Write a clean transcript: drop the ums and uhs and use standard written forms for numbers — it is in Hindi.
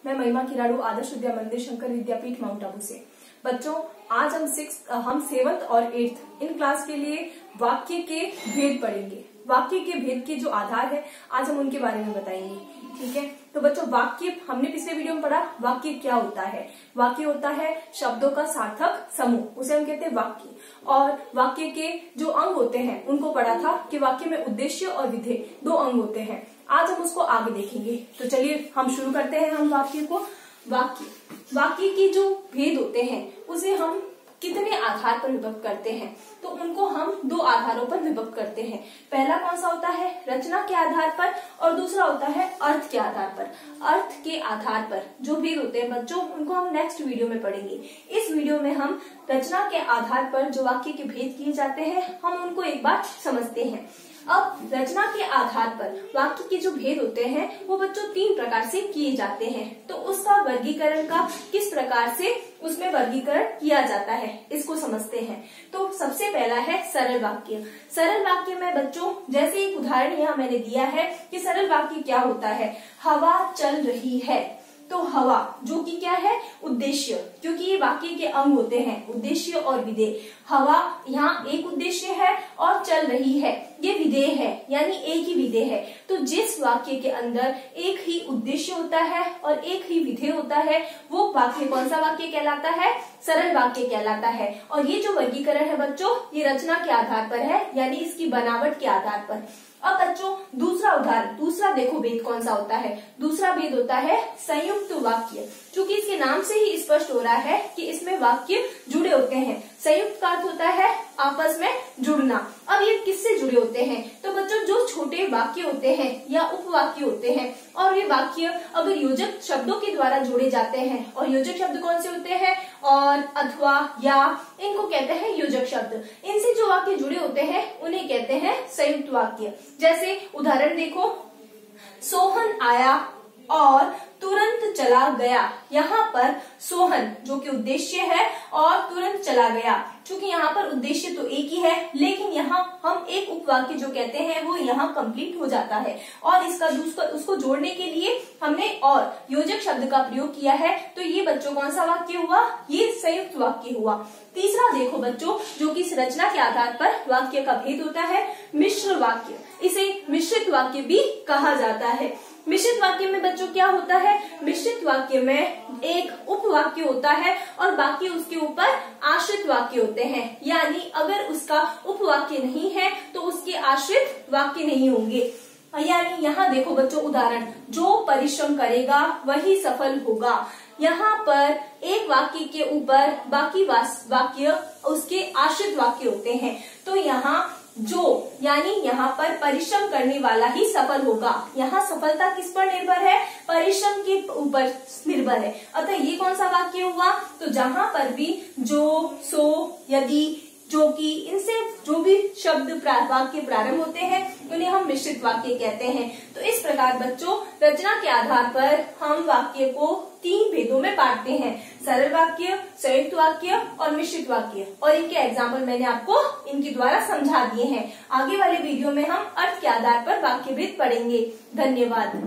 मैं महिमा किराड़ू आदर्श विद्या मंदिर शंकर विद्यापीठ माउंट आबू से। बच्चों, आज हम 7th और 8th इन क्लास के लिए वाक्य के भेद पढ़ेंगे। वाक्य के भेद के जो आधार है आज हम उनके बारे में बताएंगे। ठीक है, तो बच्चों वाक्य हमने पिछले वीडियो में पढ़ा। वाक्य क्या होता है? वाक्य होता है शब्दों का सार्थक समूह, उसे हम कहते हैं वाक्य। और वाक्य के जो अंग होते हैं उनको पढ़ा था कि वाक्य में उद्देश्य और विधेय 2 अंग होते हैं। आज हम उसको आगे देखेंगे। तो चलिए हम शुरू करते हैं। हम वाक्य को वाक्य के जो भेद होते हैं उसे हम कितने आधार पर विभक्त करते हैं, तो उनको हम 2 आधारों पर विभक्त करते हैं। पहला कौन सा होता है? रचना के आधार पर, और दूसरा होता है अर्थ के आधार पर। अर्थ के आधार पर जो भेद होते हैं बच्चों, उनको हम नेक्स्ट वीडियो में पढ़ेंगे। इस वीडियो में हम रचना के आधार पर जो वाक्य के भेद किए जाते हैं हम उनको एक बार समझते हैं। अब रचना के आधार पर वाक्य के जो भेद होते हैं वो बच्चों 3 प्रकार से किए जाते हैं। तो उसका वर्गीकरण का किस प्रकार से उसमें वर्गीकरण किया जाता है इसको समझते हैं। तो सबसे पहला है सरल वाक्य। सरल वाक्य में बच्चों जैसे एक उदाहरण यहाँ मैंने दिया है कि सरल वाक्य क्या होता है। हवा चल रही है, तो हवा जो कि क्या है? उद्देश्य, क्योंकि ये वाक्य के अंग होते हैं उद्देश्य और विधेय। हवा यहाँ एक उद्देश्य है और चल रही है ये विधेय है, यानी एक ही विधेय है। तो जिस वाक्य के अंदर एक ही उद्देश्य होता है और एक ही विधेय होता है वो वाक्य कौन सा वाक्य कहलाता है? सरल वाक्य कहलाता है। और ये जो वर्गीकरण है बच्चों ये रचना के आधार पर है, यानी इसकी बनावट के आधार पर। अब बच्चों दूसरा उदाहरण, दूसरा देखो भेद कौन सा होता है। दूसरा भेद होता है संयुक्त वाक्य। चूंकि इसके नाम से ही स्पष्ट हो रहा है कि इसमें वाक्य जुड़े होते हैं। संयुक्त का अर्थ होता है आपस में जुड़ना। अब ये किससे जुड़े होते हैं? तो बच्चों जो छोटे वाक्य होते हैं या उपवाक्य होते हैं, और ये वाक्य अगर योजक शब्दों के द्वारा जोड़े जाते हैं, और योजक शब्द कौन से होते हैं? और, अथवा, या, इनको कहते हैं योजक शब्द। इनसे जो वाक्य जुड़े होते हैं उन्हें कहते हैं संयुक्त वाक्य। जैसे उदाहरण देखो, सोहन आया और तुरंत चला गया। यहाँ पर सोहन जो कि उद्देश्य है और तुरंत चला गया, क्योंकि यहाँ पर उद्देश्य तो एक ही है, लेकिन यहाँ हम एक उपवाक्य जो कहते हैं वो यहाँ कंप्लीट हो जाता है। और इसका उसको जोड़ने के लिए हमने और योजक शब्द का प्रयोग किया है। तो ये बच्चों कौन सा वाक्य हुआ? ये संयुक्त वाक्य हुआ। तीसरा देखो बच्चों, जो कि इस रचना के आधार पर वाक्य का भेद होता है, मिश्र वाक्य। इसे मिश्रित वाक्य भी कहा जाता है। मिश्रित वाक्य में बच्चों क्या होता है? मिश्रित वाक्य में एक उपवाक्य होता है और बाकी उसके ऊपर आश्रित वाक्य होते हैं। यानी अगर उसका उपवाक्य नहीं है तो उसके आश्रित वाक्य नहीं होंगे। यानी यहाँ देखो बच्चों उदाहरण, जो परिश्रम करेगा वही सफल होगा। यहाँ पर एक वाक्य के ऊपर बाकी वाक्य उसके आश्रित वाक्य होते हैं। तो यहाँ जो, यानी यहाँ पर परिश्रम करने वाला ही सफल होगा। यहाँ सफलता किस पर निर्भर है? परिश्रम के ऊपर निर्भर है। अतः ये कौन सा वाक्य हुआ? तो जहाँ पर भी जो, सो, यदि, जो कि, इनसे जो भी शब्द वाक्य प्रारंभ होते हैं उन्हें हम मिश्रित वाक्य कहते हैं। तो इस प्रकार बच्चों रचना के आधार पर हम वाक्य को 3 भेदों में बांटते हैं, सरल वाक्य, संयुक्त वाक्य और मिश्रित वाक्य। और इनके एग्जाम्पल मैंने आपको इनके द्वारा समझा दिए हैं। आगे वाले वीडियो में हम अर्थ के आधार पर वाक्य भेद पढ़ेंगे। धन्यवाद।